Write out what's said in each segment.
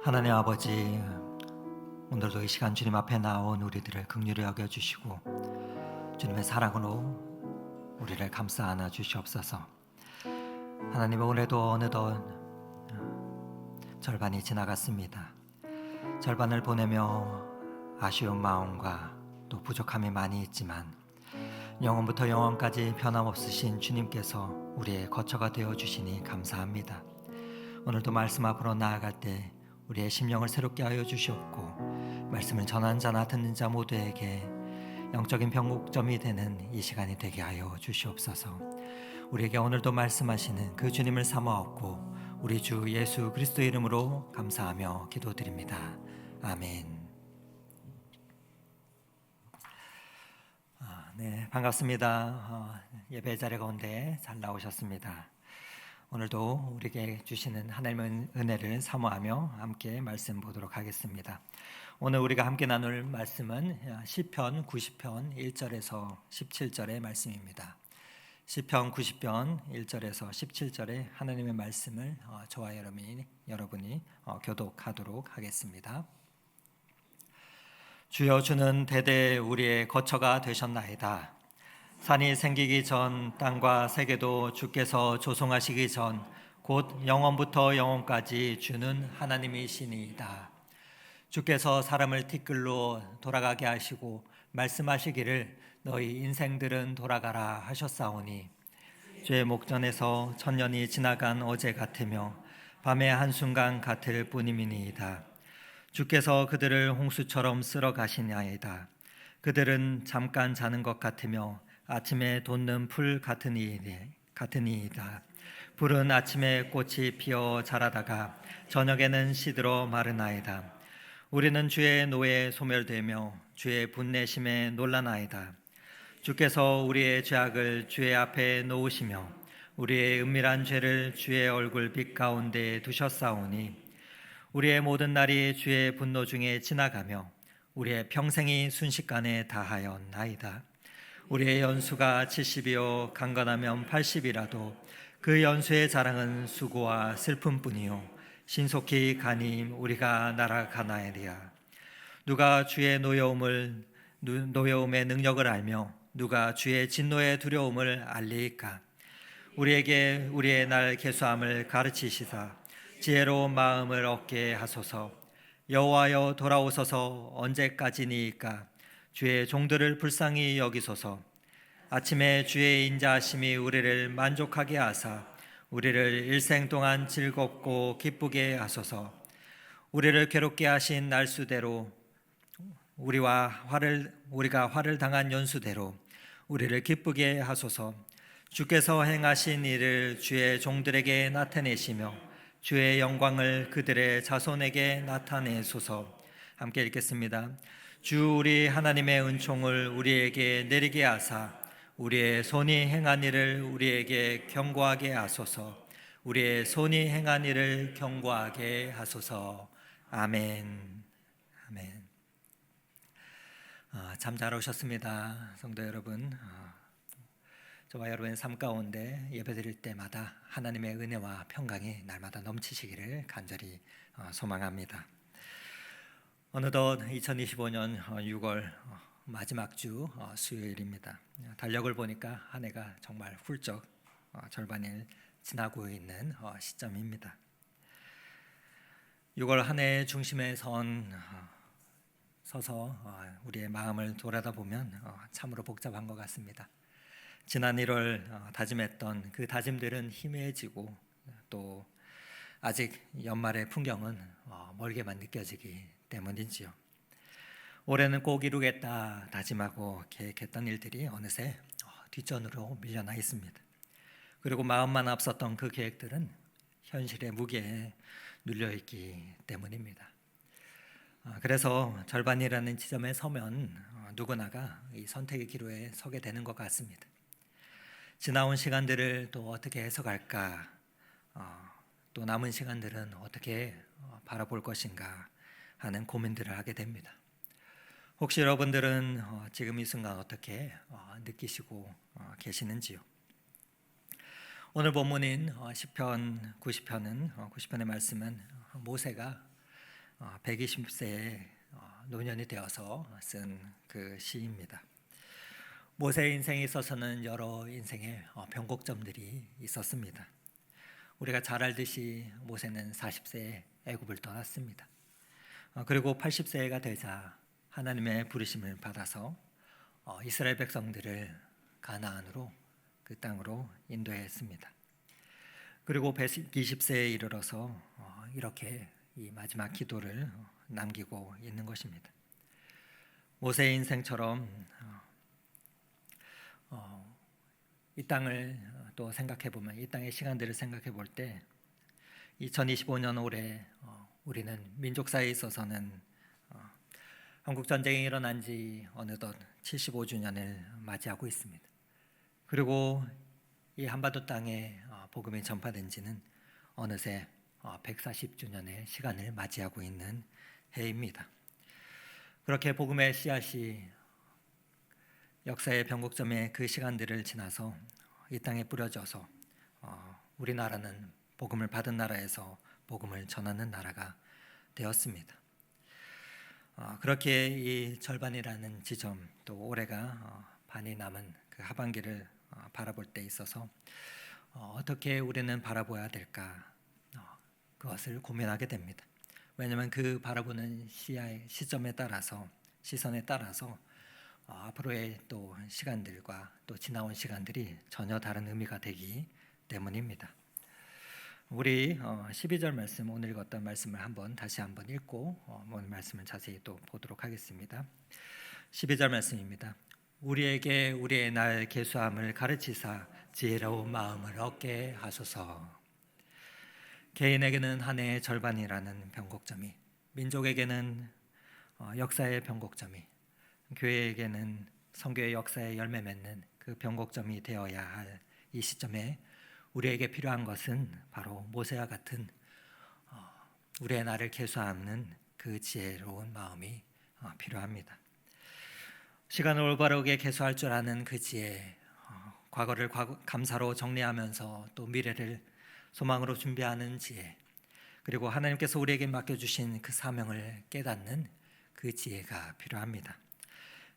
하나님 아버지, 오늘도 이 시간 주님 앞에 나온 우리들을 긍휼히 여겨주시고 주님의 사랑으로 우리를 감싸 안아 주시옵소서. 하나님, 올해도 어느덧 절반이 지나갔습니다. 절반을 보내며 아쉬운 마음과 또 부족함이 많이 있지만 영원부터 영원까지 변함없으신 주님께서 우리의 거처가 되어주시니 감사합니다. 오늘도 말씀 앞으로 나아갈 때 우리의 심령을 새롭게 하여 주시옵고 말씀을 전하는 자나 듣는 자 모두에게 영적인 변곡점이 되는 이 시간이 되게 하여 주시옵소서. 우리에게 오늘도 말씀하시는 그 주님을 삼아옵고 우리 주 예수 그리스도의 이름으로 감사하며 기도드립니다. 아멘. 네, 반갑습니다. 예배 자리 가운데 잘 나오셨습니다. 오늘도 우리에게 주시는 하나님의 은혜를 사모하며 함께 말씀 보도록 하겠습니다. 오늘 우리가 함께 나눌 말씀은 시편 90편 1절에서 17절의 말씀입니다. 시편 90편 1절에서 17절의 하나님의 말씀을 저와 여러분이 교독하도록 하겠습니다. 주여, 주는 대대 우리의 거처가 되셨나이다. 산이 생기기 전 땅과 세계도 주께서 조성하시기 전 곧 영원부터 영원까지 주는 하나님이시니이다. 주께서 사람을 티끌로 돌아가게 하시고 말씀하시기를 너희 인생들은 돌아가라 하셨사오니 주의 목전에서 천년이 지나간 어제 같으며 밤의 한순간 같을 뿐임이니이다. 주께서 그들을 홍수처럼 쓸어 가시나이다. 그들은 잠깐 자는 것 같으며 아침에 돋는 풀 같으니이다. 풀은 아침에 꽃이 피어 자라다가 저녁에는 시들어 마르나이다. 우리는 주의 노에 소멸되며 주의 분내심에 놀라나이다. 주께서 우리의 죄악을 주의 앞에 놓으시며 우리의 은밀한 죄를 주의 얼굴 빛 가운데 두셨사오니 우리의 모든 날이 주의 분노 중에 지나가며 우리의 평생이 순식간에 다하였나이다. 우리의 연수가 70이요 강건하면 80이라도 그 연수의 자랑은 수고와 슬픔뿐이요 신속히 가니 우리가 날아가나이리야. 누가 주의 노여움의 능력을 알며 누가 주의 진노의 두려움을 알리이까. 우리에게 우리의 날 계수함을 가르치시사 지혜로운 마음을 얻게 하소서. 여호와여, 돌아오소서. 언제까지니이까. 주의 종들을 불쌍히 여기소서. 아침에 주의 인자하심이 우리를 만족하게 하사 우리를 일생 동안 즐겁고 기쁘게 하소서. 우리를 괴롭게 하신 날수대로 우리가 화를 당한 연수대로 우리를 기쁘게 하소서. 주께서 행하신 일을 주의 종들에게 나타내시며 주의 영광을 그들의 자손에게 나타내소서. 함께 읽겠습니다. 주 우리 하나님의 은총을 우리에게 내리게 하사 우리의 손이 행한 일을 우리에게 경고하게 하소서. 우리의 손이 행한 일을 경고하게 하소서. 아멘. 아멘. 참 잘 오셨습니다. 성도 여러분. 저와 여러분의 삶 가운데 예배드릴 때마다 하나님의 은혜와 평강이 날마다 넘치시기를 간절히 소망합니다. 어느덧 2025년 6월 마지막 주 수요일입니다. 달력을 보니까 한 해가 정말 훌쩍 절반을 지나고 있는 시점입니다. 6월 한 해의 중심에 서서 우리의 마음을 돌아다보면 참으로 복잡한 것 같습니다. 지난 1월 다짐했던 그 다짐들은 희미해지고 또 아직 연말의 풍경은 멀게만 느껴지기 때문이지요. 올해는 꼭 이루겠다 다짐하고 계획했던 일들이 어느새 뒷전으로 밀려나 있습니다. 그리고 마음만 앞섰던 그 계획들은 현실의 무게에 눌려있기 때문입니다. 그래서 절반이라는 지점에 서면 누구나가 이 선택의 기로에 서게 되는 것 같습니다. 지나온 시간들을 또 어떻게 해석할까, 또 남은 시간들은 어떻게 바라볼 것인가 하는 고민들을 하게 됩니다. 혹시 여러분들은 지금 이 순간 어떻게 느끼시고 계시는지요? 오늘 본문인 시편 90편의 말씀은 모세가 120세에 노년이 되어서 쓴 그 시입니다. 모세의 인생에 있어서는 여러 인생의 변곡점들이 있었습니다. 우리가 잘 알듯이 모세는 40세에 애굽을 떠났습니다. 그리고 80세가 되자 하나님의 부르심을 받아서 이스라엘 백성들을 가나안으로 그 땅으로 인도했습니다. 그리고 120세에 이르러서 이렇게 이 마지막 기도를 남기고 있는 것입니다. 모세의 인생처럼 이 땅을 또 생각해 보면, 이 땅의 시간들을 생각해 볼 때 2025년 올해 우리는 민족사에 있어서는 한국 전쟁이 일어난 지 어느덧 75주년을 맞이하고 있습니다. 그리고 이 한반도 땅에 복음이 전파된 지는 어느새 140주년의 시간을 맞이하고 있는 해입니다. 그렇게 복음의 씨앗이 역사의 변곡점의 그 시간들을 지나서 이 땅에 뿌려져서 우리나라는 복음을 받은 나라에서 복음을 전하는 나라가 되었습니다. 그렇게 이 절반이라는 지점, 또 올해가 반이 남은 그 하반기를 바라볼 때 있어서 어떻게 우리는 바라보아야 될까, 그것을 고민하게 됩니다. 왜냐하면 그 바라보는 시점에 따라서, 시선에 따라서 앞으로의 또 시간들과 또 지나온 시간들이 전혀 다른 의미가 되기 때문입니다. 우리 12절 말씀, 오늘 읽었던 말씀을 다시 한번 읽고 오늘 말씀을 자세히 또 보도록 하겠습니다. 12절 말씀입니다. 우리에게 우리의 날 계수함을 가르치사 지혜로운 마음을 얻게 하소서. 개인에게는 한 해의 절반이라는 변곡점이, 민족에게는 역사의 변곡점이, 교회에게는 선교의 역사에 열매 맺는 그 변곡점이 되어야 할 이 시점에 우리에게 필요한 것은 바로 모세와 같은 우리의 날을 계수하는 그 지혜로운 마음이 필요합니다. 시간을 올바르게 계수할 줄 아는 그 지혜, 과거를 감사로 정리하면서 또 미래를 소망으로 준비하는 지혜, 그리고 하나님께서 우리에게 맡겨주신 그 사명을 깨닫는 그 지혜가 필요합니다.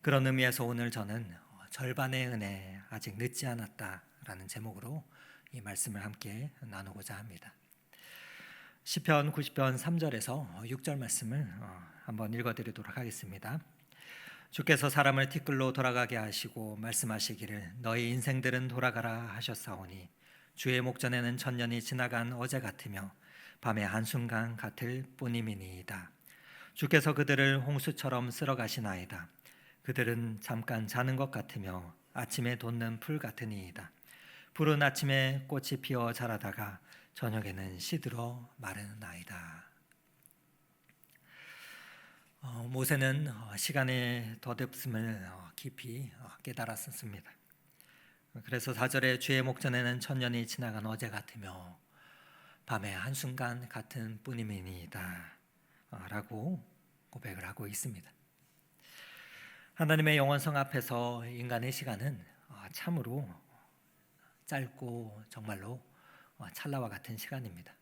그런 의미에서 오늘 저는 절반의 은혜, 아직 늦지 않았다라는 제목으로 이 말씀을 함께 나누고자 합니다. 시편 90편 3절에서 6절 말씀을 한번 읽어드리도록 하겠습니다. 주께서 사람을 티끌로 돌아가게 하시고 말씀하시기를 너희 인생들은 돌아가라 하셨사오니 주의 목전에는 천년이 지나간 어제 같으며 밤의 한순간 같을 뿐이니이다. 주께서 그들을 홍수처럼 쓸어가시나이다. 그들은 잠깐 자는 것 같으며 아침에 돋는 풀 같으니이다. 푸른 아침에 꽃이 피어 자라다가 저녁에는 시들어 마르나이다. 모세는 시간의 덧없음을 깊이 깨달았습니다. 그래서 4절에 주의 목전에는 천년이 지나간 어제 같으며 밤의 한순간 같은 뿐이니이다 라고 고백을 하고 있습니다. 하나님의 영원성 앞에서 인간의 시간은 참으로 짧고 정말로 찰나와 같은 시간입니다.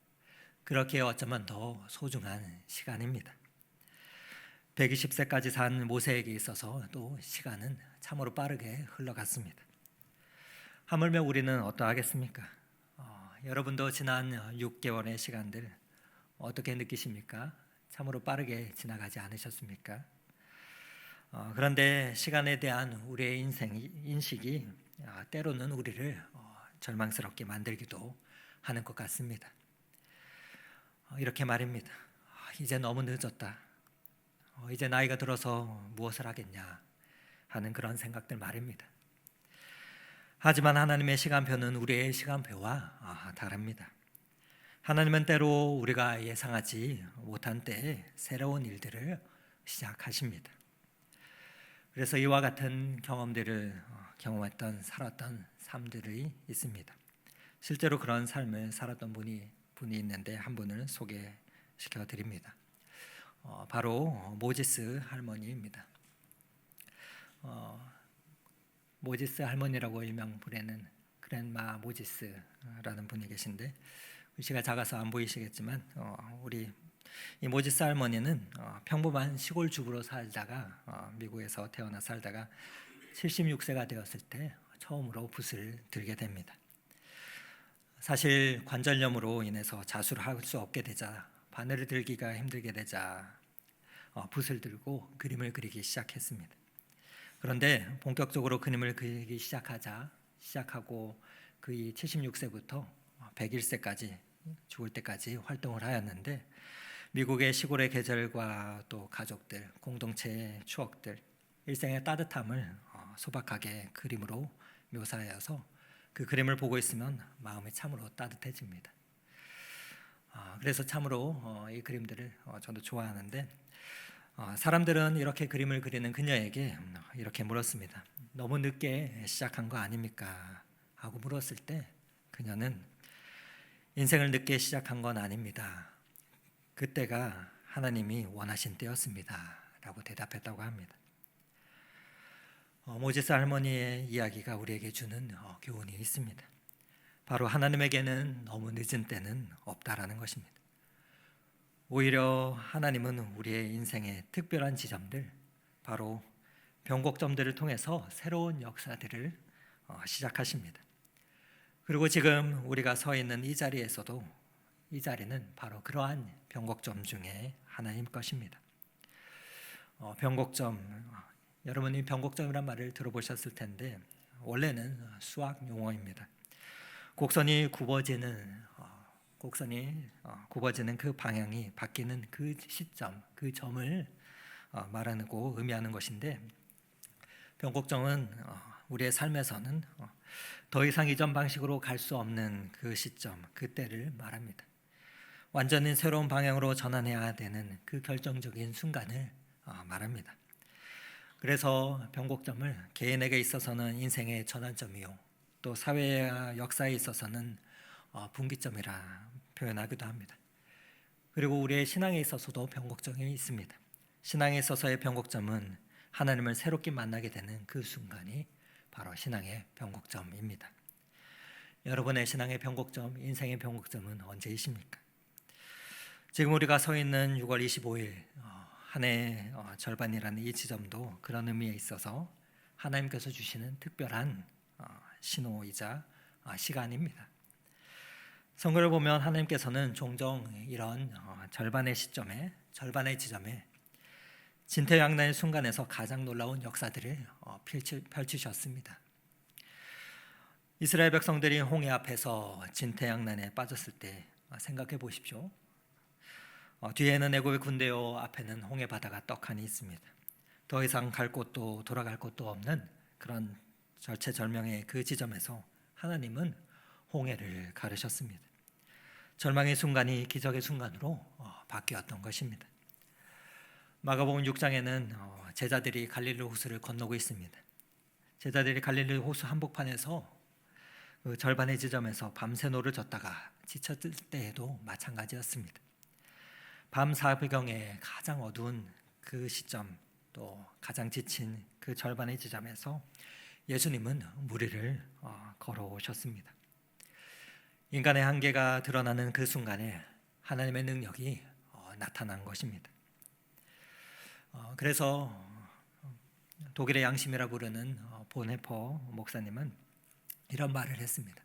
그렇게 어쩌면 더 소중한 시간입니다. 120세까지 산 모세에게 있어서 또 시간은 참으로 빠르게 흘러갔습니다. 하물며 우리는 어떠하겠습니까? 여러분도 지난 6개월의 시간들 어떻게 느끼십니까? 참으로 빠르게 지나가지 않으셨습니까? 그런데 시간에 대한 우리의 인식이 때로는 우리를 절망스럽게 만들기도 하는 것 같습니다. 이렇게 말입니다. 이제 너무 늦었다. 이제 나이가 들어서 무엇을 하겠냐 하는 그런 생각들 말입니다. 하지만 하나님의 시간표는 우리의 시간표와 다릅니다. 하나님은 때로 우리가 예상하지 못한 때에 새로운 일들을 시작하십니다. 그래서 이와 같은 경험들을 경험했던, 살았던 삶들이 있습니다. 실제로 그런 삶을 살았던 분이 있는데 한 분을 소개시켜 드립니다. 바로 모지스 할머니입니다. 모지스 할머니라고 일명 부르는 그랜마 모지스라는 분이 계신데, 글씨가 작아서 안 보이시겠지만 우리 이 모지스 할머니는 평범한 시골 주부로 살다가 미국에서 태어나 살다가 76세가 되었을 때 처음으로 붓을 들게 됩니다. 사실 관절염으로 인해서 자수를 할 수 없게 되자, 바늘을 들기가 힘들게 되자 붓을 들고 그림을 그리기 시작했습니다. 그런데 본격적으로 그림을 그리기 시작하고 그의 76세부터 101세까지 죽을 때까지 활동을 하였는데, 미국의 시골의 계절과 또 가족들, 공동체의 추억들, 일생의 따뜻함을 소박하게 그림으로 묘사하여서 그 그림을 보고 있으면 마음이 참으로 따뜻해집니다. 그래서 참으로 이 그림들을 저도 좋아하는데, 사람들은 이렇게 그림을 그리는 그녀에게 이렇게 물었습니다. 너무 늦게 시작한 거 아닙니까? 하고 물었을 때 그녀는 인생을 늦게 시작한 건 아닙니다. 그때가 하나님이 원하신 때였습니다. 라고 대답했다고 합니다. 모지스 할머니의 이야기가 우리에게 주는 교훈이 있습니다. 바로 하나님에게는 너무 늦은 때는 없다라는 것입니다. 오히려 하나님은 우리의 인생의 특별한 지점들, 바로 변곡점들을 통해서 새로운 역사들을 시작하십니다. 그리고 지금 우리가 서 있는 이 자리에서도 이 자리는 바로 그러한 변곡점 중에 하나인 것입니다. 변곡점, 여러분이 변곡점이란 말을 들어보셨을 텐데 원래는 수학 용어입니다. 곡선이 굽어지는 그 방향이 바뀌는 그 시점, 그 점을 말하고 의미하는 것인데, 변곡점은 우리의 삶에서는 더 이상 이전 방식으로 갈 수 없는 그 시점, 그때를 말합니다. 완전히 새로운 방향으로 전환해야 되는 그 결정적인 순간을 말합니다. 그래서 변곡점을 개인에게 있어서는 인생의 전환점이요, 또 사회와 역사에 있어서는 분기점이라 표현하기도 합니다. 그리고 우리의 신앙에 있어서도 변곡점이 있습니다. 신앙에 있어서의 변곡점은 하나님을 새롭게 만나게 되는 그 순간이 바로 신앙의 변곡점입니다. 여러분의 신앙의 변곡점, 인생의 변곡점은 언제이십니까? 지금 우리가 서 있는 6월 25일 한 해의 절반이라는 이 지점도 그런 의미에 있어서 하나님께서 주시는 특별한 신호이자 시간입니다. 성경을 보면 하나님께서는 종종 이런 절반의 지점에 진퇴양난의 순간에서 가장 놀라운 역사들을 펼치셨습니다. 이스라엘 백성들이 홍해 앞에서 진퇴양난에 빠졌을 때 생각해 보십시오. 뒤에는 애굽의 군대요, 앞에는 홍해 바다가 떡하니 있습니다. 더 이상 갈 곳도 돌아갈 곳도 없는 그런 절체절명의 그 지점에서 하나님은 홍해를 가르셨습니다. 절망의 순간이 기적의 순간으로 바뀌었던 것입니다. 마가복음 6장에는 제자들이 갈릴리 호수를 건너고 있습니다. 제자들이 갈릴리 호수 한복판에서 그 절반의 지점에서 밤새 노를 졌다가 지쳤을 때에도 마찬가지였습니다. 밤 사비경에 가장 어두운 그 시점, 또 가장 지친 그 절반의 지점에서 예수님은 무리를 걸어오셨습니다. 인간의 한계가 드러나는 그 순간에 하나님의 능력이 나타난 것입니다. 그래서 독일의 양심이라 부르는 보네퍼 목사님은 이런 말을 했습니다.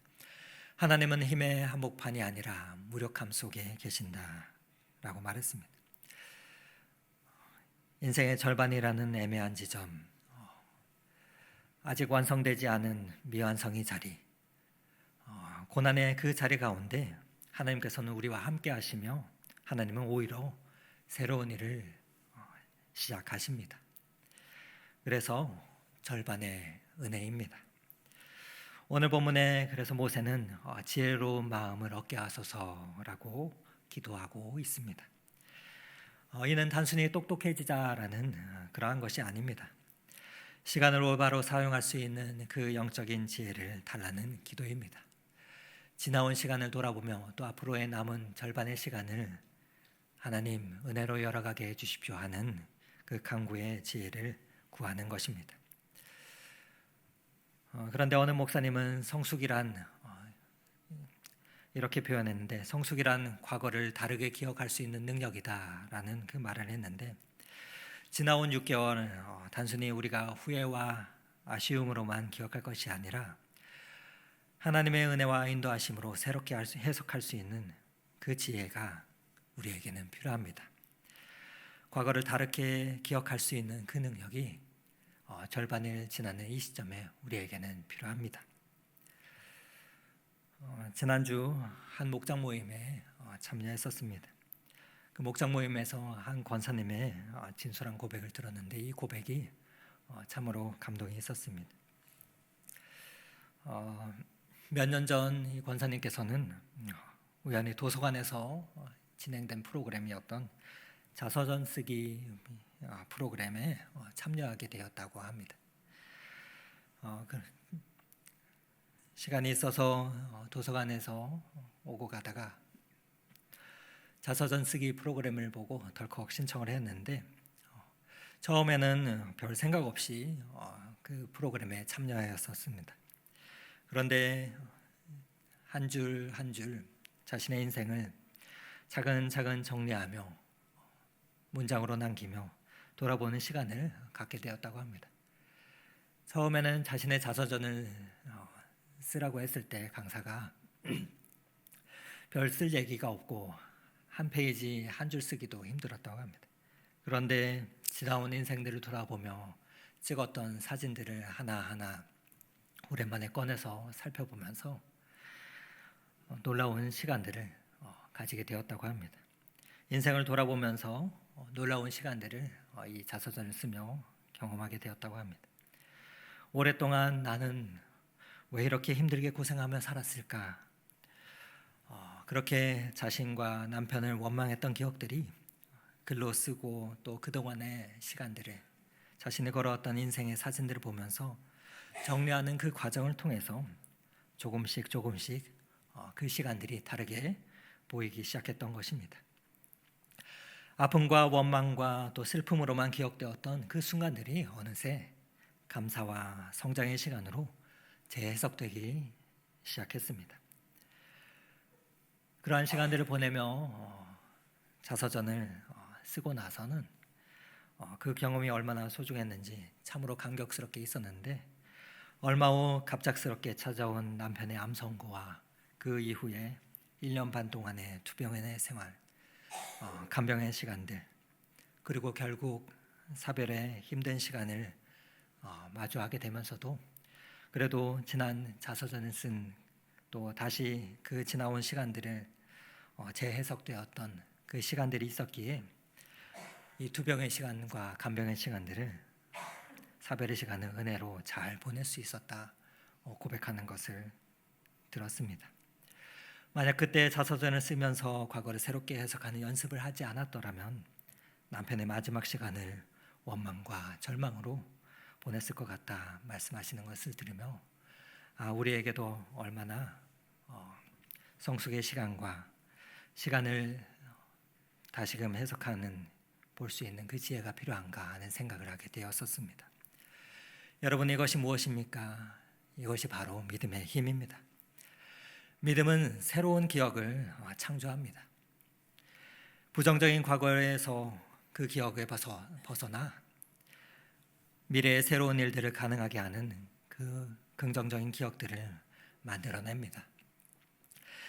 하나님은 힘의 한복판이 아니라 무력함 속에 계신다라고 말했습니다. 인생의 절반이라는 애매한 지점, 아직 완성되지 않은 미완성의 자리, 고난의 그 자리 가운데 하나님께서는 우리와 함께 하시며 하나님은 오히려 새로운 일을 시작하십니다. 그래서 절반의 은혜입니다. 오늘 본문에 그래서 모세는 지혜로운 마음을 얻게 하소서라고 기도하고 있습니다. 이는 단순히 똑똑해지자라는 그러한 것이 아닙니다. 시간을 올바로 사용할 수 있는 그 영적인 지혜를 달라는 기도입니다. 지나온 시간을 돌아보며 또 앞으로의 남은 절반의 시간을 하나님 은혜로 열어가게 해주십시오 하는 그 간구의 지혜를 구하는 것입니다. 그런데 어느 목사님은 성숙이란 이렇게 표현했는데, 성숙이란 과거를 다르게 기억할 수 있는 능력이다라는 그 말을 했는데, 지나온 6개월 단순히 우리가 후회와 아쉬움으로만 기억할 것이 아니라 하나님의 은혜와 인도하심으로 새롭게 해석할 수 있는 그 지혜가 우리에게는 필요합니다. 과거를 다르게 기억할 수 있는 그 능력이 절반을 지나는 이 시점에 우리에게는 필요합니다. 지난주 한 목장 모임에 참여했었습니다. 그 목장 모임에서 한 권사님의 진솔한 고백을 들었는데, 이 고백이 참으로 감동이 있었습니다. 몇 년 전 이 권사님께서는 우연히 도서관에서 진행된 프로그램이었던 자서전 쓰기 프로그램에 참여하게 되었다고 합니다. 시간이 있어서 도서관에서 오고 가다가 자서전 쓰기 프로그램을 보고 덜컥 신청을 했는데, 처음에는 별 생각 없이 그 프로그램에 참여하였었습니다. 그런데 한 줄 한 줄 자신의 인생을 차근차근 정리하며 문장으로 남기며 돌아보는 시간을 갖게 되었다고 합니다. 처음에는 자신의 자서전을 쓰라고 했을 때 강사가 별 쓸 얘기가 없고 한 페이지 한 줄 쓰기도 힘들었다고 합니다. 그런데 지나온 인생들을 돌아보며 찍었던 사진들을 하나하나 오랜만에 꺼내서 살펴보면서 놀라운 시간들을 가지게 되었다고 합니다. 인생을 돌아보면서 놀라운 시간들을 이 자서전을 쓰며 경험하게 되었다고 합니다. 오랫동안 나는 왜 이렇게 힘들게 고생하며 살았을까? 그렇게 자신과 남편을 원망했던 기억들이 글로 쓰고, 또 그동안의 시간들을, 자신이 걸어왔던 인생의 사진들을 보면서 정리하는 그 과정을 통해서 조금씩 그 시간들이 다르게 보이기 시작했던 것입니다. 아픔과 원망과 또 슬픔으로만 기억되었던 그 순간들이 어느새 감사와 성장의 시간으로 재해석되기 시작했습니다. 그러한 시간들을 보내며 자서전을 쓰고 나서는 그 경험이 얼마나 소중했는지 참으로 감격스럽게 있었는데, 얼마 후 갑작스럽게 찾아온 남편의 암 선고와 그 이후에 1년 반 동안의 투병의 생활, 간병의 시간들, 그리고 결국 사별의 힘든 시간을 마주하게 되면서도 그래도 지난 자서전을 쓴, 또 다시 그 지나온 시간들을 재해석되었던 그 시간들이 있었기에 이 투병의 시간과 간병의 시간들을, 사별의 시간을 은혜로 잘 보낼 수 있었다 고백하는 것을 들었습니다. 만약 그때 자서전을 쓰면서 과거를 새롭게 해석하는 연습을 하지 않았더라면 남편의 마지막 시간을 원망과 절망으로 보냈을 것 같다 말씀하시는 것을 들으며, 우리에게도 얼마나 성숙의 시간을 다시금 해석하는, 볼 수 있는 그 지혜가 필요한가 하는 생각을 하게 되었었습니다. 여러분, 이것이 무엇입니까? 이것이 바로 믿음의 힘입니다. 믿음은 새로운 기억을 창조합니다. 부정적인 과거에서 그 기억에 벗어나 미래의 새로운 일들을 가능하게 하는 그 긍정적인 기억들을 만들어냅니다.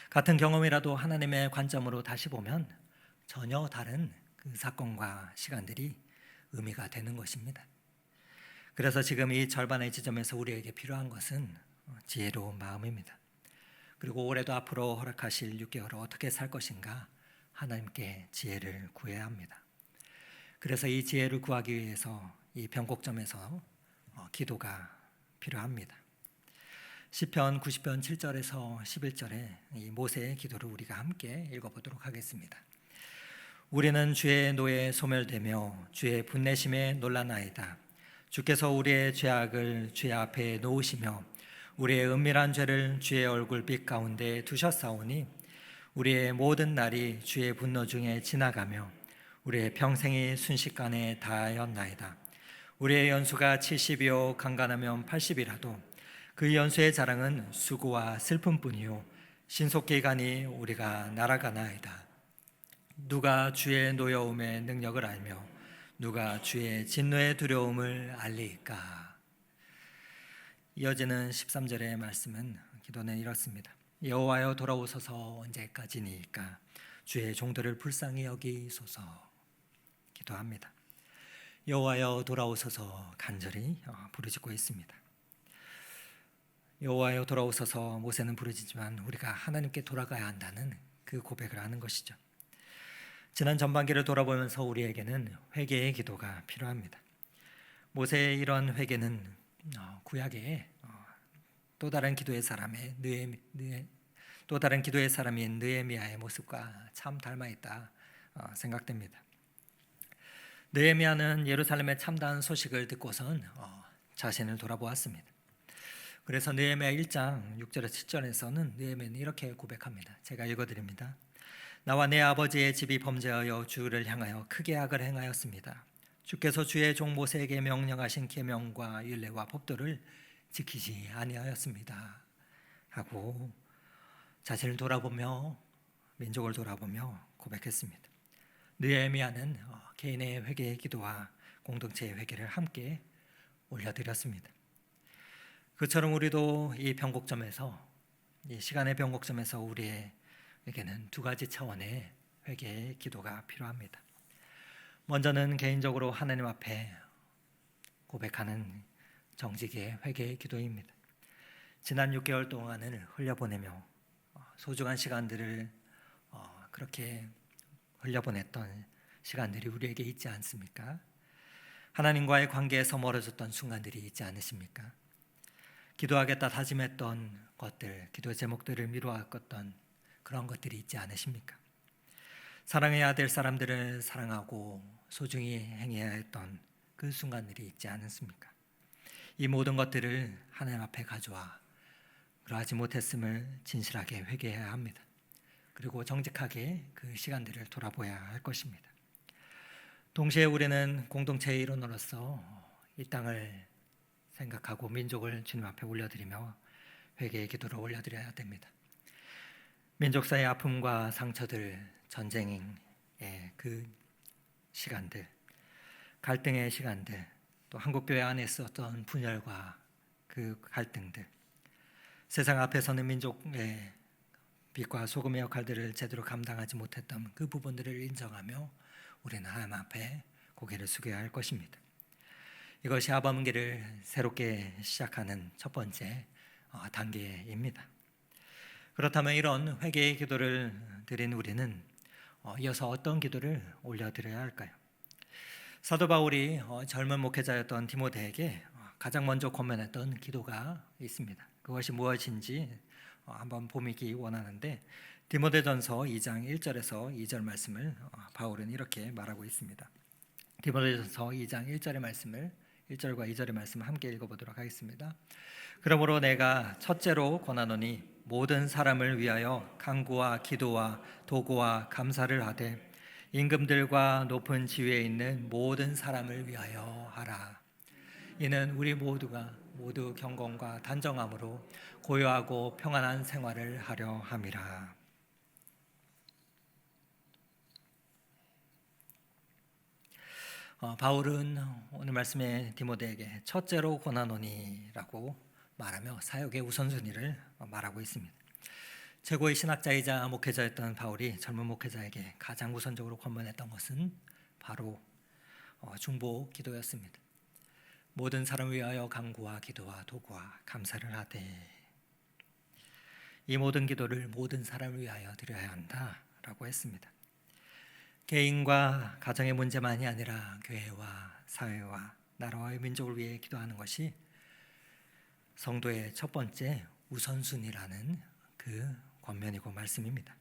같은 경험이라도 하나님의 관점으로 다시 보면 전혀 다른 그 사건과 시간들이 의미가 되는 것입니다. 그래서 지금 이 절반의 지점에서 우리에게 필요한 것은 지혜로운 마음입니다. 그리고 올해도 앞으로 허락하실 6개월을 어떻게 살 것인가 하나님께 지혜를 구해야 합니다. 그래서 이 지혜를 구하기 위해서 이 변곡점에서 기도가 필요합니다. 시편 90편 7절에서 11절에 이 모세의 기도를 우리가 함께 읽어보도록 하겠습니다. 우리는 주의 노에 소멸되며 주의 분내심에 놀라나이다. 주께서 우리의 죄악을 주의 앞에 놓으시며 우리의 은밀한 죄를 주의 얼굴빛 가운데 두셨사오니 우리의 모든 날이 주의 분노 중에 지나가며 우리의 평생이 순식간에 다하였나이다. 우리의 연수가 70이요 강간하면 80이라도 그 연수의 자랑은 수고와 슬픔뿐이요 신속히 가니 우리가 날아가나이다. 누가 주의 노여움의 능력을 알며 누가 주의 진노의 두려움을 알리까. 이어지는 13절의 말씀은, 기도는 이렇습니다. 여호와여 돌아오소서 언제까지니까 주의 종들을 불쌍히 여기소서. 기도합니다. 여호와여 돌아오소서 간절히 부르짖고 있습니다. 여호와여 돌아오소서 모세는 부르짖지만 우리가 하나님께 돌아가야 한다는 그 고백을 하는 것이죠. 지난 전반기를 돌아보면서 우리에게는 회개의 기도가 필요합니다. 모세의 이런 회개는 구약의 또 다른 기도의 사람인 느헤미야의 모습과 참 닮아 있다 생각됩니다. 느헤미야는 예루살렘의 참다한 소식을 듣고선 자신을 돌아보았습니다. 그래서 느헤미야 1장 6절에서 7절에서는 느헤미야는 이렇게 고백합니다. 제가 읽어드립니다. 나와 내 아버지의 집이 범죄하여 주를 향하여 크게 악을 행하였습니다. 주께서 주의 종 모세에게 명령하신 계명과 율례와 법도를 지키지 아니하였습니다 하고 자신을 돌아보며 민족을 돌아보며 고백했습니다. 느헤미야는 개인의 회개의 기도와 공동체의 회개를 함께 올려드렸습니다. 그처럼 우리도 이 시간의 변곡점에서 우리에게는 두 가지 차원의 회개의 기도가 필요합니다. 먼저는 개인적으로 하나님 앞에 고백하는 정직의 회개의 기도입니다. 지난 6개월 동안을 흘려보내며 소중한 시간들을 그렇게 흘려보냈던 시간들이 우리에게 있지 않습니까? 하나님과의 관계에서 멀어졌던 순간들이 있지 않으십니까? 기도하겠다 다짐했던 것들, 기도 제목들을 미루었던 그런 것들이 있지 않으십니까? 사랑해야 될 사람들을 사랑하고 소중히 행해야 했던 그 순간들이 있지 않습니까? 이 모든 것들을 하나님 앞에 가져와 그러하지 못했음을 진실하게 회개해야 합니다. 그리고 정직하게 그 시간들을 돌아보아야 할 것입니다. 동시에 우리는 공동체의 일원으로서 이 땅을 생각하고 민족을 주님 앞에 올려드리며 회개의 기도를 올려드려야 됩니다. 민족사의 아픔과 상처들, 전쟁의 그 시간들, 갈등의 시간들, 또 한국교회 안에 있었던 분열과 그 갈등들, 세상 앞에서는 민족의 빛과 소금의 역할들을 제대로 감당하지 못했던 그 부분들을 인정하며 우리는 하나님 앞에 고개를 숙여야 할 것입니다. 이것이 하반기를 새롭게 시작하는 첫 번째 단계입니다. 그렇다면 이런 회개의 기도를 드린 우리는 이어서 어떤 기도를 올려드려야 할까요? 사도 바울이 젊은 목회자였던 디모데에게 가장 먼저 권면했던 기도가 있습니다. 그것이 무엇인지 한번 보기 원하는데, 디모데전서 2장 1절에서 2절 말씀을 바울은 이렇게 말하고 있습니다. 디모데전서 2장 1절의 말씀을 1절과 2절의 말씀을 함께 읽어보도록 하겠습니다. 그러므로 내가 첫째로 권하노니 모든 사람을 위하여 간구와 기도와 도구와 감사를 하되 임금들과 높은 지위에 있는 모든 사람을 위하여 하라. 이는 우리 모두가 모두 경건과 단정함으로 고요하고 평안한 생활을 하려 함이라. 바울은 오늘 말씀에 디모데에게 첫째로 권하노니라고 말하며 사역의 우선순위를 말하고 있습니다. 최고의 신학자이자 목회자였던 바울이 젊은 목회자에게 가장 우선적으로 권면했던 것은 바로 중보 기도였습니다. 모든 사람을 위하여 간구와 기도와 도구와 감사를 하되, 이 모든 기도를 모든 사람을 위하여 드려야 한다라고 했습니다. 개인과 가정의 문제만이 아니라 교회와 사회와 나라와 민족을 위해 기도하는 것이 성도의 첫 번째 우선순위라는 그 권면이고 말씀입니다.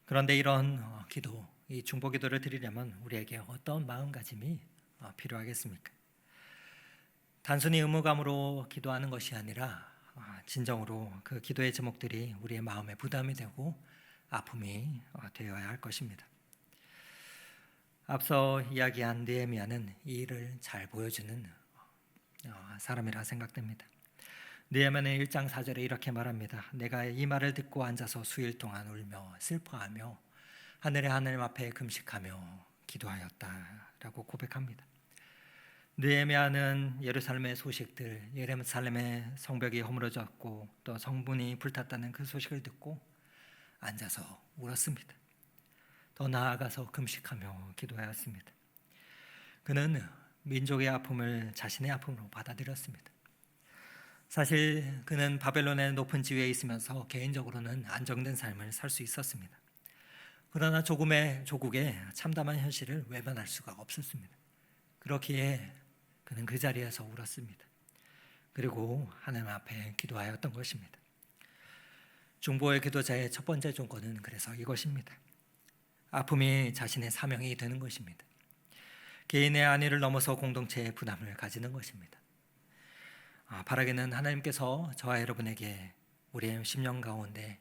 그런데 이런 기도, 이 중보 기도를 드리려면 우리에게 어떤 마음가짐이 필요하겠습니까? 단순히 의무감으로 기도하는 것이 아니라 진정으로 그 기도의 제목들이 우리의 마음에 부담이 되고 아픔이 되어야 할 것입니다. 앞서 이야기한 느헤미야는 이 일을 잘 보여주는 사람이라 생각됩니다. 느헤미야 1장 4절에 이렇게 말합니다. 내가 이 말을 듣고 앉아서 수일 동안 울며 슬퍼하며 하늘의 하나님 앞에 금식하며 기도하였다라고 고백합니다. 느헤미야는 예루살렘의 소식들, 예루살렘의 성벽이 허물어졌고 또 성문이 불탔다는 그 소식을 듣고 앉아서 울었습니다. 더 나아가서 금식하며 기도하였습니다. 그는 민족의 아픔을 자신의 아픔으로 받아들였습니다. 사실 그는 바벨론의 높은 지위에 있으면서 개인적으로는 안정된 삶을 살 수 있었습니다. 그러나 조국의 참담한 현실을 외면할 수가 없었습니다. 그렇기에 그는 그 자리에서 울었습니다. 그리고 하나님 앞에 기도하였던 것입니다. 중보의 기도자의 첫 번째 조건은 그래서 이것입니다. 아픔이 자신의 사명이 되는 것입니다. 개인의 안위를 넘어서 공동체의 부담을 가지는 것입니다. 바라기는 하나님께서 저와 여러분에게 우리의 심령 가운데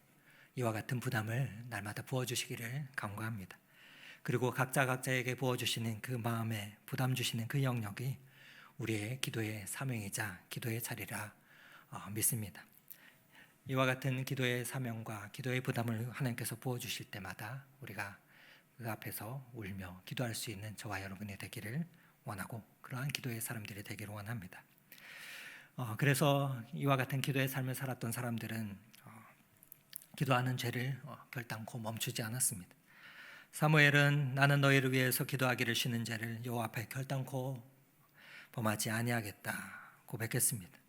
이와 같은 부담을 날마다 부어주시기를 간구합니다. 그리고 각자에게 부어주시는 그 마음에 부담 주시는 그 영역이 우리의 기도의 사명이자 기도의 자리라 믿습니다. 이와 같은 기도의 사명과 기도의 부담을 하나님께서 부어주실 때마다 우리가 그 앞에서 울며 기도할 수 있는 저와 여러분이 되기를 원하고 그러한 기도의 사람들이 되기를 원합니다. 그래서 이와 같은 기도의 삶을 살았던 사람들은 기도하는 죄를 결단코 멈추지 않았습니다. 사무엘은 나는 너희를 위해서 기도하기를 쉬는 죄를 여호와 앞에 결단코 범하지 아니하겠다 고백했습니다.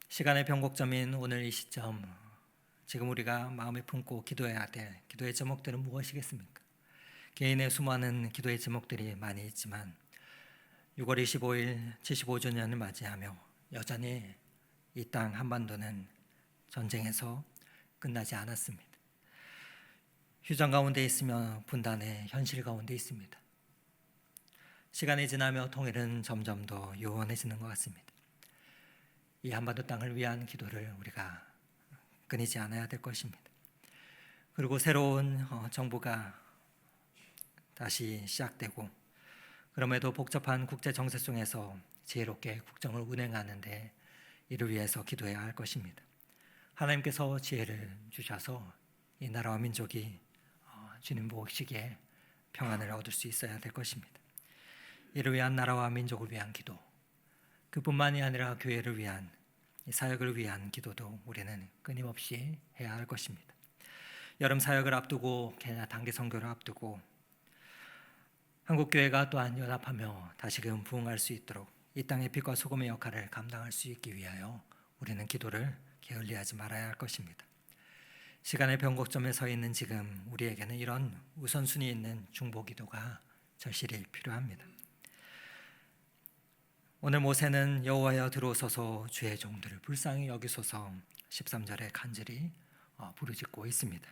시간의 변곡점인 오늘 이 시점, 지금 우리가 마음에 품고 기도해야 될 기도의 제목들은 무엇이겠습니까? 개인의 수많은 기도의 제목들이 많이 있지만 6월 25일 75주년을 맞이하며 여전히 이 땅 한반도는 전쟁에서 끝나지 않았습니다. 휴전 가운데 있으며 분단의 현실 가운데 있습니다. 시간이 지나며 통일은 점점 더 요원해지는 것 같습니다. 이 한반도 땅을 위한 기도를 우리가 끊이지 않아야 될 것입니다. 그리고 새로운 정부가 다시 시작되고 그럼에도 복잡한 국제 정세 속에서 지혜롭게 국정을 운행하는데 이를 위해서 기도해야 할 것입니다. 하나님께서 지혜를 주셔서 이 나라와 민족이 주님 보시기에 평안을 얻을 수 있어야 될 것입니다. 이를 위한 나라와 민족을 위한 기도, 그뿐만이 아니라 교회를 위한 사역을 위한 기도도 우리는 끊임없이 해야 할 것입니다. 여름 사역을 앞두고 케냐 단기 선교를 앞두고 한국교회가 또한 연합하며 다시금 부흥할 수 있도록 이 땅의 빛과 소금의 역할을 감당할 수 있기 위하여 우리는 기도를 게을리하지 말아야 할 것입니다. 시간의 변곡점에 서 있는 지금 우리에게는 이런 우선순위 있는 중보 기도가 절실히 필요합니다. 오늘 모세는 여호와여 들어오소서 주의 종들을 불쌍히 여기소서 13절에 간절히 부르짖고 있습니다.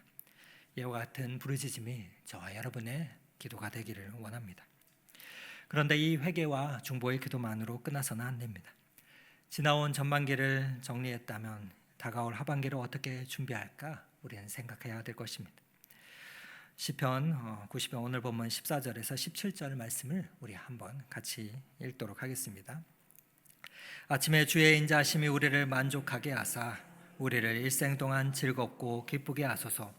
이와 같은 부르짖음이 저와 여러분의 기도가 되기를 원합니다. 그런데 이 회개와 중보의 기도만으로 끝나서는 안 됩니다. 지나온 전반기를 정리했다면 다가올 하반기를 어떻게 준비할까 우리는 생각해야 될 것입니다. 시편 90편 오늘 본문 14절에서 17절 말씀을 우리 한번 같이 읽도록 하겠습니다. 아침에 주의 인자하심이 우리를 만족하게 하사 우리를 일생 동안 즐겁고 기쁘게 하소서.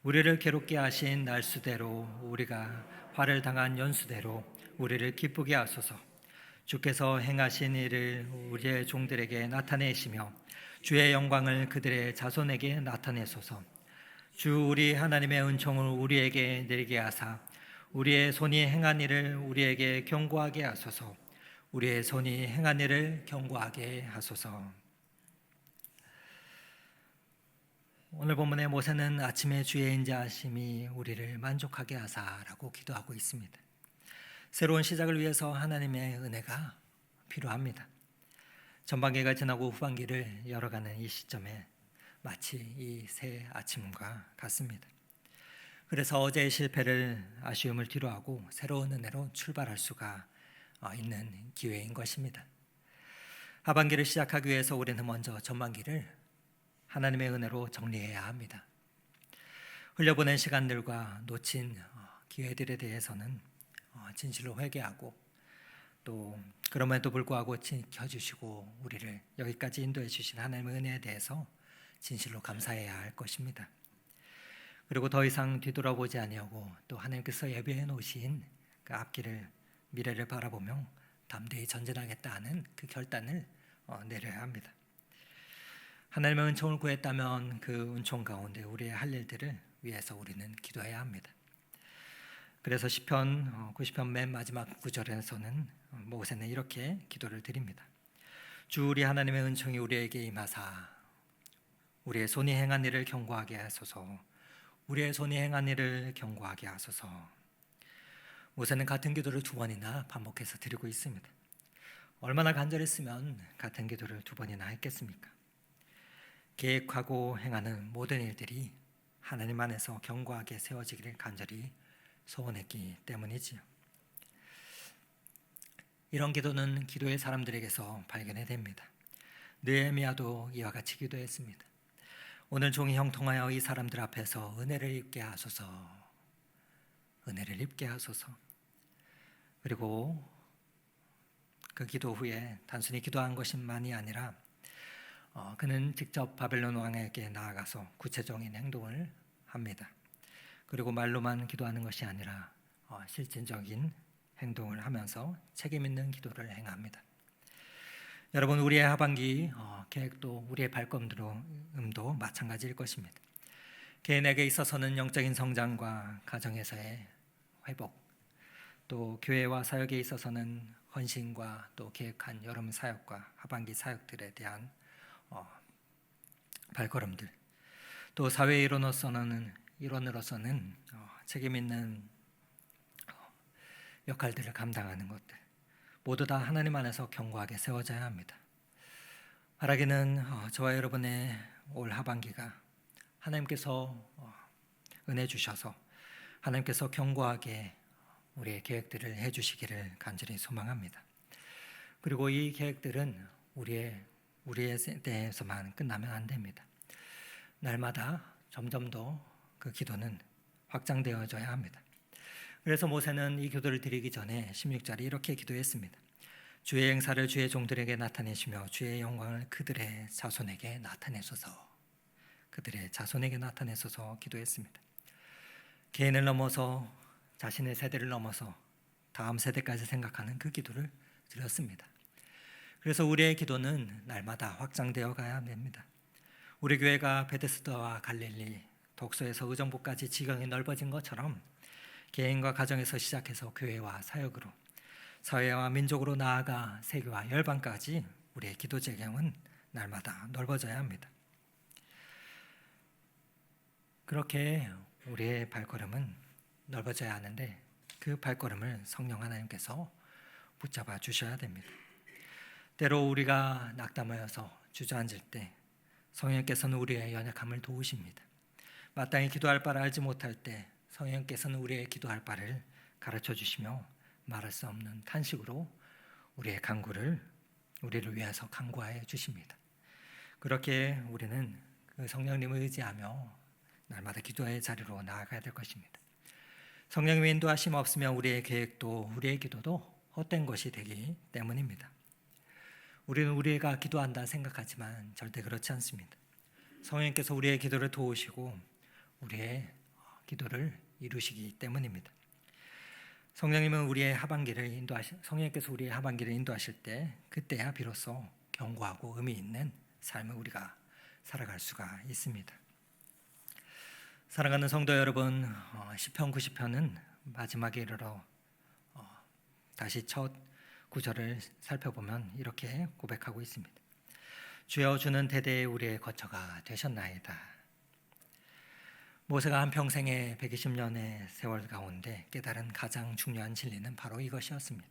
우리를 괴롭게 하신 날수대로 우리가 화를 당한 연수대로 우리를 기쁘게 하소서. 주께서 행하신 일을 우리의 종들에게 나타내시며 주의 영광을 그들의 자손에게 나타내소서. 주 우리 하나님의 은총을 우리에게 내리게 하사 우리의 손이 행한 일을 우리에게 경고하게 하소서. 우리의 손이 행한 일을 경고하게 하소서. 오늘 본문의 모세는 아침에 주의 인자하심이 우리를 만족하게 하사라고 기도하고 있습니다. 새로운 시작을 위해서 하나님의 은혜가 필요합니다. 전반기가 지나고 후반기를 열어가는 이 시점에 마치 이 새 아침과 같습니다. 그래서 어제의 실패를 아쉬움을 뒤로하고 새로운 은혜로 출발할 수가 있는 기회인 것입니다. 하반기를 시작하기 위해서 우리는 먼저 전반기를 하나님의 은혜로 정리해야 합니다. 흘려보낸 시간들과 놓친 기회들에 대해서는 진실로 회개하고 또 그럼에도 불구하고 지켜주시고 우리를 여기까지 인도해 주신 하나님의 은혜에 대해서 진실로 감사해야 할 것입니다. 그리고 더 이상 뒤돌아보지 아니하고 또 하나님께서 예비해 놓으신 그 앞길을 미래를 바라보며 담대히 전진하겠다 하는 그 결단을 내려야 합니다. 하나님의 은총을 구했다면 그 은총 가운데 우리의 할 일들을 위해서 우리는 기도해야 합니다. 그래서 시편 90편 맨 마지막 구절에서는 모세는 이렇게 기도를 드립니다. 주 우리 하나님의 은총이 우리에게 임하사 우리의 손이 행한 일을 경고하게 하소서. 우리의 손이 행한 일을 경고하게 하소서. 모세는 같은 기도를 2번이나 반복해서 드리고 있습니다. 얼마나 간절했으면 같은 기도를 2번이나 했겠습니까? 계획하고 행하는 모든 일들이 하나님 안에서 견고하게 세워지기를 간절히 소원했기 때문이지요. 이런 기도는 기도의 사람들에게서 발견이 됩니다. 느헤미야도 이와 같이 기도했습니다. 오늘 종이 형통하여 이 사람들 앞에서 은혜를 입게 하소서. 은혜를 입게 하소서. 그리고 그 기도 후에 단순히 기도한 것만이 아니라 그는 직접 바벨론 왕에게 나아가서 구체적인 행동을 합니다. 그리고 말로만 기도하는 것이 아니라 실질적인 행동을 하면서 책임 있는 기도를 행합니다. 여러분, 우리의 하반기 계획도 우리의 발걸음도 마찬가지일 것입니다. 개인에게 있어서는 영적인 성장과 가정에서의 회복, 또 교회와 사역에 있어서는 헌신과 또 계획한 여름 사역과 하반기 사역들에 대한 발걸음들, 또 사회 일원으로서는 책임 있는 역할들을 감당하는 것들 모두 다 하나님 안에서 견고하게 세워져야 합니다. 바라기는 저와 여러분의 올 하반기가 하나님께서 은혜 주셔서 하나님께서 견고하게 우리의 계획들을 해주시기를 간절히 소망합니다. 그리고 이 계획들은 우리의 대에서만 끝나면 안 됩니다. 날마다 점점 더 그 기도는 확장되어져야 합니다. 그래서 모세는 이 기도를 드리기 전에 16절에 이렇게 기도했습니다. 주의 행사를 주의 종들에게 나타내시며 주의 영광을 그들의 자손에게 나타내소서. 그들의 자손에게 나타내소서 기도했습니다. 개인을 넘어서 자신의 세대를 넘어서 다음 세대까지 생각하는 그 기도를 드렸습니다. 그래서 우리의 기도는 날마다 확장되어 가야 됩니다. 우리 교회가 베데스다와 갈릴리, 독서에서 의정부까지 지경이 넓어진 것처럼 개인과 가정에서 시작해서 교회와 사역으로, 사회와 민족으로 나아가 세계와 열방까지 우리의 기도 재경은 날마다 넓어져야 합니다. 그렇게 우리의 발걸음은 넓어져야 하는데 그 발걸음을 성령 하나님께서 붙잡아 주셔야 됩니다. 때로 우리가 낙담하여서 주저앉을 때 성령께서는 우리의 연약함을 도우십니다. 마땅히 기도할 바를 알지 못할 때 성령께서는 우리의 기도할 바를 가르쳐 주시며 말할 수 없는 탄식으로 우리의 간구를 우리를 위해서 간구하여 주십니다. 그렇게 우리는 그 성령님을 의지하며 날마다 기도의 자리로 나아가야 될 것입니다. 성령님의 인도하심 없으면 우리의 계획도 우리의 기도도 헛된 것이 되기 때문입니다. 우리는 우리가 기도한다 생각하지만 절대 그렇지 않습니다. 성령님께서 우리의 기도를 도우시고 우리의 기도를 이루시기 때문입니다. 성령님께서 우리의 하반기를 인도하실 때 그때야 비로소 견고하고 의미 있는 삶을 우리가 살아갈 수가 있습니다. 사랑하는 성도 여러분, 시편 90편은 마지막에 이르러 다시 첫 구절을 살펴보면 이렇게 고백하고 있습니다. 주여, 주는 대대에 우리의 거처가 되셨나이다. 모세가 한평생의 120년의 세월 가운데 깨달은 가장 중요한 진리는 바로 이것이었습니다.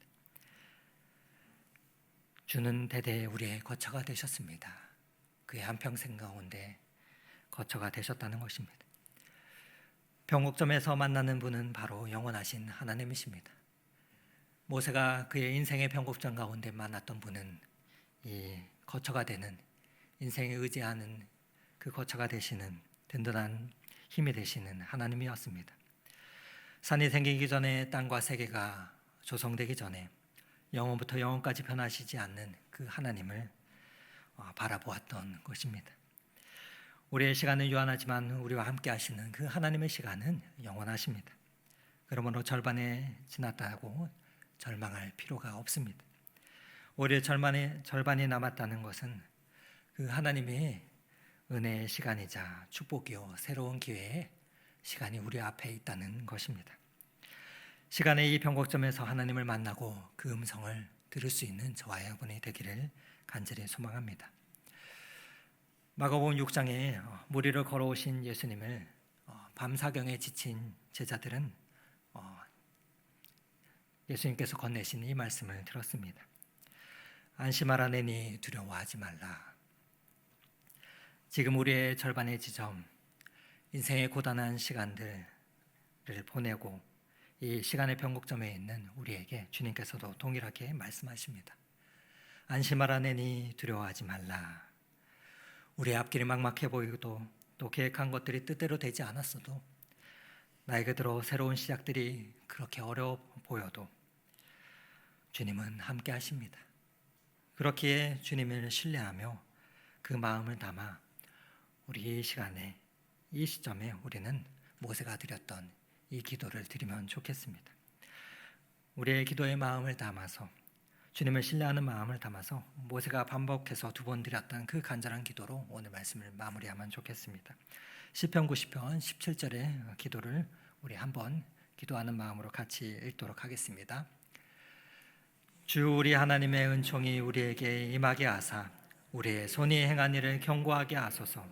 주는 대대에 우리의 거처가 되셨습니다. 그의 한평생 가운데 거처가 되셨다는 것입니다. 변곡점에서 만나는 분은 바로 영원하신 하나님이십니다. 모세가 그의 인생의 변곡점 가운데 만났던 분은 이 거처가 되는, 인생에 의지하는 그 거처가 되시는 든든한 힘이 되시는 하나님이었습니다. 산이 생기기 전에 땅과 세계가 조성되기 전에 영원부터 영원까지 변하시지 않는 그 하나님을 바라보았던 것입니다. 우리의 시간은 유한하지만 우리와 함께 하시는 그 하나님의 시간은 영원하십니다. 그러므로 절반에 지났다고 절망할 필요가 없습니다. 오히려 절반이 남았다는 것은 그 하나님의 은혜의 시간이자 축복이요 새로운 기회의 시간이 우리 앞에 있다는 것입니다. 시간의 이 변곡점에서 하나님을 만나고 그 음성을 들을 수 있는 저와 여러분이 되기를 간절히 소망합니다. 마가복음 6장에 물 위를 걸어오신 예수님을 밤사경에 지친 제자들은 예수님께서 건네신 이 말씀을 들었습니다. 안심하라내니 두려워하지 말라. 지금 우리의 절반의 지점, 인생의 고단한 시간들을 보내고 이 시간의 변곡점에 있는 우리에게 주님께서도 동일하게 말씀하십니다. 안심하라내니 두려워하지 말라. 우리의 앞길이 막막해 보이고도 또 계획한 것들이 뜻대로 되지 않았어도 나에게 들어 새로운 시작들이 그렇게 어려워 보여도 주님은 함께 하십니다. 그렇기에 주님을 신뢰하며 그 마음을 담아 우리 이 시간에 이 시점에 우리는 모세가 드렸던 이 기도를 드리면 좋겠습니다. 우리의 기도의 마음을 담아서 주님을 신뢰하는 마음을 담아서 모세가 반복해서 2번 드렸던 그 간절한 기도로 오늘 말씀을 마무리하면 좋겠습니다. 시편 90편 17절의 기도를 우리 한번 기도하는 마음으로 같이 읽도록 하겠습니다. 주 우리 하나님의 은총이 우리에게 임하게 하사 우리의 손이 행한 일을 경고하게 하소서.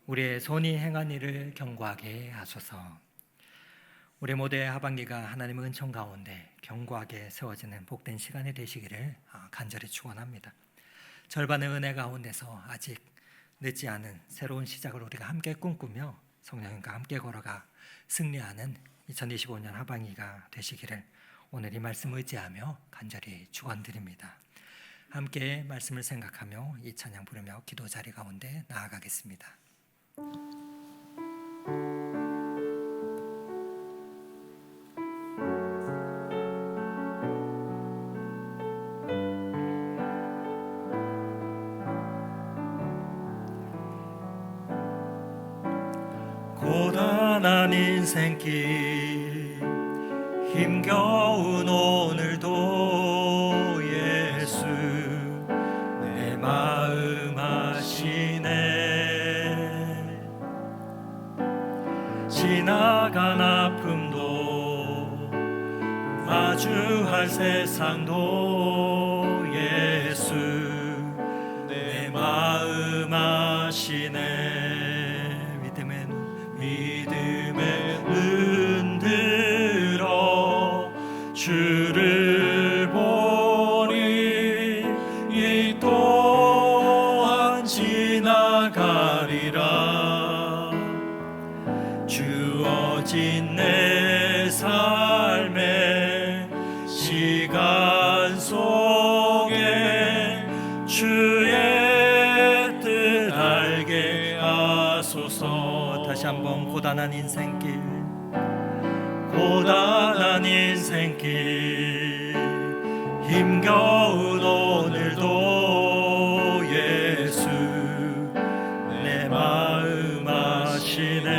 우리의 손이 행한 일을 경고하게 하소서. 우리 모두의 하반기가 하나님의 은총 가운데 견고하게 세워지는 복된 시간이 되시기를 간절히 축원합니다. 절반의 은혜 가운데서 아직 늦지 않은 새로운 시작을 우리가 함께 꿈꾸며 성령님과 함께 걸어가 승리하는 2025년 하반기가 되시기를 오늘 이 말씀 의지하며 간절히 축원드립니다. 함께 말씀을 생각하며 이 찬양 부르며 기도 자리 가운데 나아가겠습니다. 고단한 인생길 힘겨운 오늘도 예수 내 마음 아시네. 지나간 아픔도 마주할 세상도 예수 내 마음 아시네. 믿음의 눈 들어 주를 보니 이 또한 지나가리라. 주어진 내 삶의 시간 속에 주의 뜻 알게 하소서. 다시 한번 고단한 인생길 힘겨운 오늘도 예수 내 마음 아시네.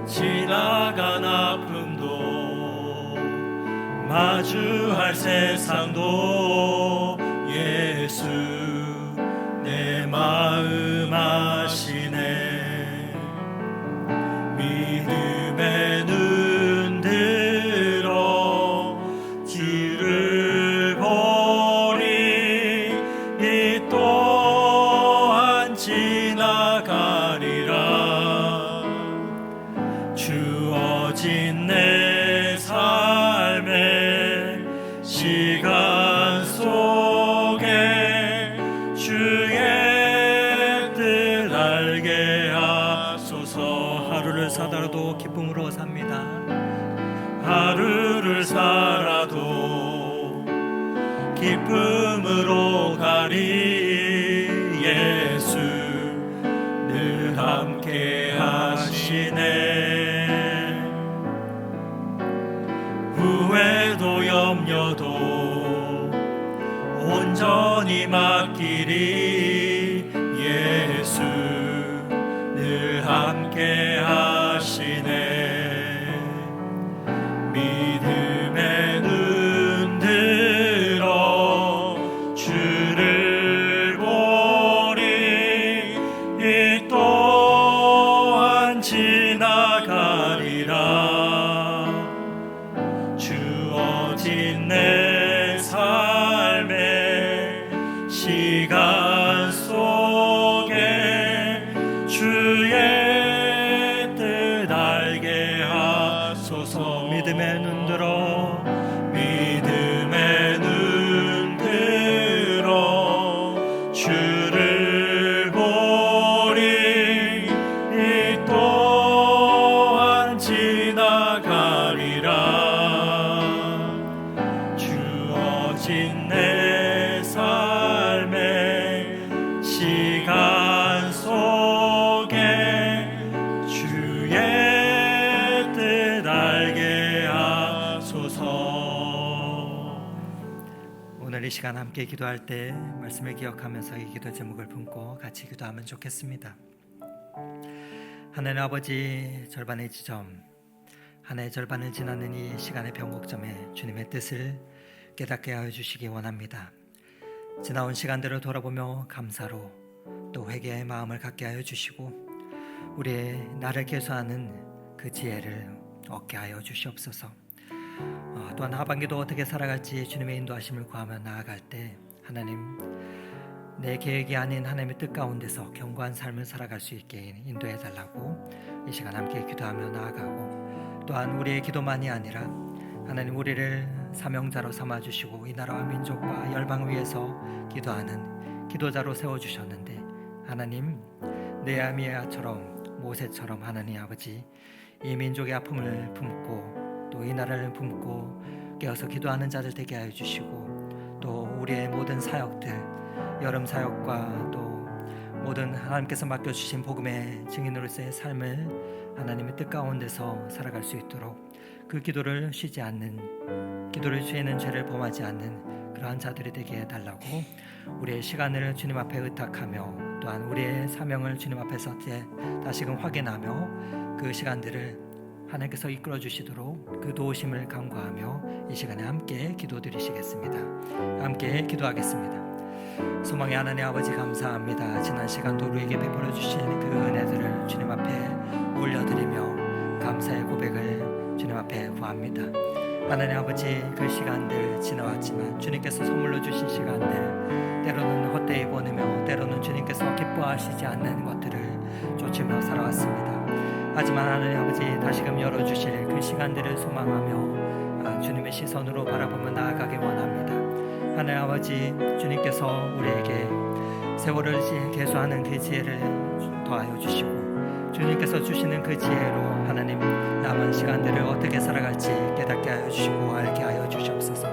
지나간 아픔도 마주할 세상도 예수 내 마음 아시네. 믿음의 눈 들어 주를 보니 이 또한 지나가리라. 주어진 내 삶의 시간 속에 주의 뜻 알게 하소서. 하루를 살아도 기쁨으로 삽니다. 하루를 살아도 기쁨으로 가리. 예수 늘 함께 하시네. 마지막길이 예수 늘 함께 하시네. 믿음의 눈 들어 주를 보리. 이 또한 지나가리라. 주어진 내 삶의 시간 속에 주의 뜻 알게 하소서. 믿음의 눈 들어 믿음의 눈 들어 주를 보리. 이 또한 지나가리라. 주어진 내 삶의 시간 속에 주의 뜻 알게 하소서. 오늘 이 시간 함께 기도할 때 말씀을 기억하면서 이 기도 제목을 품고 같이 기도하면 좋겠습니다. 하나님 아버지, 절반의 지점, 한 해 절반을 지나는 이 시간의 변곡점에 주님의 뜻을 깨닫게 하여 주시기 원합니다. 지나온 시간들을 돌아보며 감사로 또 회개의 마음을 갖게 하여 주시고 우리의 나를 개수하는 그 지혜를 얻게 하여 주시옵소서. 또한 하반기도 어떻게 살아갈지 주님의 인도하심을 구하며 나아갈 때 하나님, 내 계획이 아닌 하나님의 뜻 가운데서 견고한 삶을 살아갈 수 있게 인도해 달라고 이 시간 함께 기도하며 나아가고, 또한 우리의 기도만이 아니라 하나님 우리를 사명자로 삼아주시고 이 나라와 민족과 열방 위에서 기도하는 기도자로 세워주셨는데, 하나님 느헤미야처럼 모세처럼 하나님 아버지 이 민족의 아픔을 품고 또 이 나라를 품고 깨어서 기도하는 자들 되게 하여 주시고, 또 우리의 모든 사역들, 여름 사역과 또 모든 하나님께서 맡겨주신 복음의 증인으로서의 삶을 하나님의 뜻 가운데서 살아갈 수 있도록 그 기도를 쉬지 않는, 기도를 쉬는 죄를 범하지 않는 그러한 자들이 되게 해달라고 우리의 시간을 주님 앞에 의탁하며, 또한 우리의 사명을 주님 앞에서 다시금 확인하며 그 시간들을 하나님께서 이끌어 주시도록 그 도우심을 간구하며 이 시간에 함께 기도드리시겠습니다. 함께 기도하겠습니다. 소망의 하나님 아버지, 감사합니다. 지난 시간도 우리에게 베풀어 주신 그 은혜들을 주님 앞에 올려드리며 감사의 고백을 주님 앞에 구합니다. 하나님 아버지, 그 시간들 지나왔지만 주님께서 선물로 주신 시간들, 때로는 헛되이 보내며 때로는 주님께서 기뻐하시지 않는 것들을 쫓으며 살아왔습니다. 하지만 하나님 아버지, 다시금 열어주실 그 시간들을 소망하며 주님의 시선으로 바라보며 나아가기 원합니다. 하나님 아버지, 주님께서 우리에게 세월을 계수하는 그 지혜를 더하여 주시고 주님께서 주시는 그 지혜로 하나님 남은 시간들을 어떻게 살아갈지 깨닫게 하여 주시고 알게 하여 주시옵소서.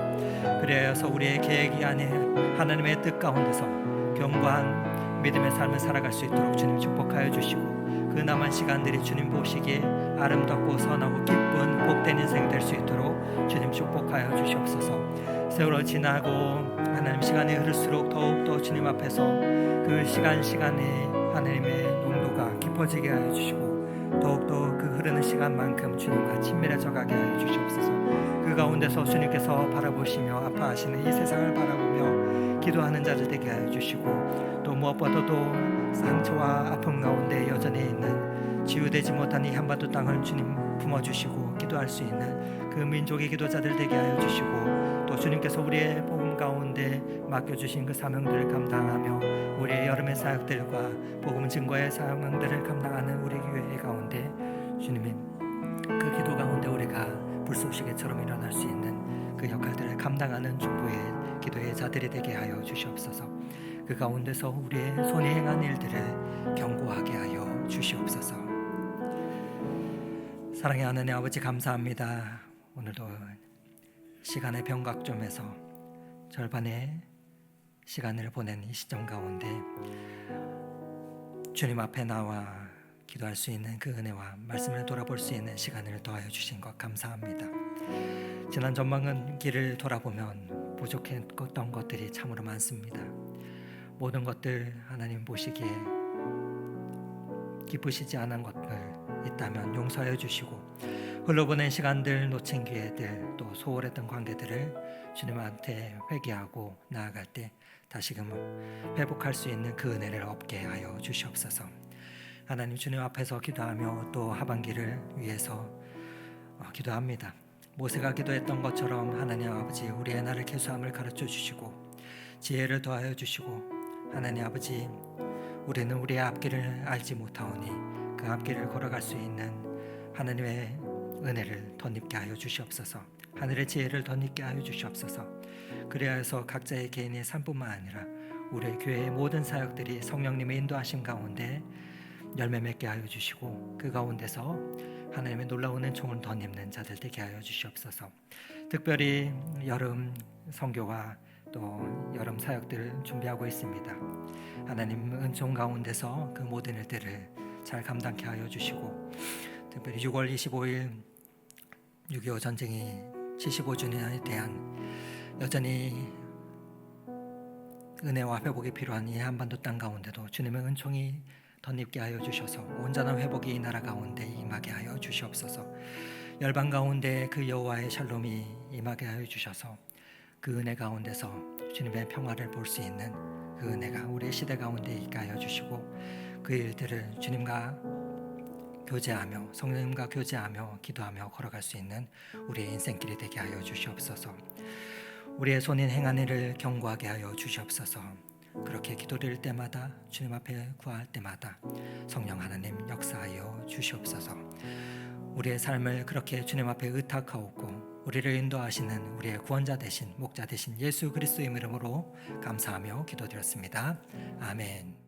그래서 우리의 계획이 아닌 하나님의 뜻 가운데서 견고한 믿음의 삶을 살아갈 수 있도록 주님 축복하여 주시고, 그 남은 시간들이 주님 보시기에 아름답고 선하고 기쁜 복된 인생 될 수 있도록 주님 축복하여 주시옵소서. 세월이 지나고 하나님 시간이 흐를수록 더욱더 주님 앞에서 그 시간에 하나님의 농도가 깊어지게 하여 주시고, 더욱더 그 흐르는 시간만큼 주님과 친밀해져 가게 하여 주시옵소서. 그 가운데서 주님께서 바라보시며 아파하시는 이 세상을 바라보며 기도하는 자들 되게 하여 주시고, 또 무엇보다도 상처와 아픔 가운데 여전히 있는 치유되지 못한 이 한반도 땅을 주님 품어주시고 기도할 수 있는 그 민족의 기도자들 되게 하여 주시고, 또 주님께서 우리의 복음 가운데 맡겨주신 그 사명들을 감당하며 우리의 여름의 사역들과 복음 증거의 사명들을 감당하는 우리 교회 가운데 주님의 그 기도 가운데 우리가 불쏘시개처럼 일어날 수 있는 그 역할들을 감당하는 중보의 기도의 자들이 되게 하여 주시옵소서. 그 가운데서 우리의 손이 행한 일들을 견고하게 하여 주시옵소서. 사랑의 하나님 아버지, 감사합니다. 오늘도 시간의 변각점에서 절반의 시간을 보낸 이 시점 가운데 주님 앞에 나와 기도할 수 있는 그 은혜와 말씀을 돌아볼 수 있는 시간을 더하여 주신 것 감사합니다. 지난 전망은 길을 돌아보면 부족했던 것들이 참으로 많습니다. 모든 것들 하나님 보시기에 기쁘시지 않은 것들 있다면 용서해 주시고, 흘러보낸 시간들, 놓친 기회들, 또 소홀했던 관계들을 주님한테 회개하고 나아갈 때 다시금 회복할 수 있는 그 은혜를 얻게 하여 주시옵소서. 하나님, 주님 앞에서 기도하며 또 하반기를 위해서 기도합니다. 모세가 기도했던 것처럼 하나님 아버지, 우리의 나를 계수함을 가르쳐 주시고 지혜를 더하여 주시고, 하나님 아버지, 우리는 우리의 앞길을 알지 못하오니 그 앞길을 걸어갈 수 있는 하나님의 은혜를 덧입게 하여 주시옵소서. 하늘의 지혜를 덧입게 하여 주시옵소서. 그래서 각자의 개인의 삶뿐만 아니라 우리 교회의 모든 사역들이 성령님의 인도하심 가운데 열매 맺게 하여 주시고, 그 가운데서 하나님의 놀라운 은총을 덧입는 자들 되게 하여 주시옵소서. 특별히 여름 선교와 또 여름 사역들을 준비하고 있습니다. 하나님 은총 가운데서 그 모든 일들을 잘 감당케 하여 주시고, 특별히 6월 25일 6.25 전쟁이 75주년에 대한 여전히 은혜와 회복이 필요한 이 한반도 땅 가운데도 주님의 은총이 덧입게 하여 주셔서 온전한 회복이 이 나라 가운데 임하게 하여 주시옵소서. 열방 가운데 그 여호와의 샬롬이 임하게 하여 주셔서 그 은혜 가운데서 주님의 평화를 볼 수 있는 그 은혜가 우리의 시대 가운데 있게 하여 주시고, 그 일들을 주님과 교제하며 성령님과 교제하며 기도하며 걸어갈 수 있는 우리의 인생길이 되게 하여 주시옵소서. 우리의 손인 행한 일을 견고하게 하여 주시옵소서. 그렇게 기도드릴 때마다, 주님 앞에 구할 때마다 성령 하나님 역사하여 주시옵소서. 우리의 삶을 그렇게 주님 앞에 의탁하옵고 우리를 인도하시는 우리의 구원자 되신 목자 되신 예수 그리스도의 이름으로 감사하며 기도드렸습니다. 아멘.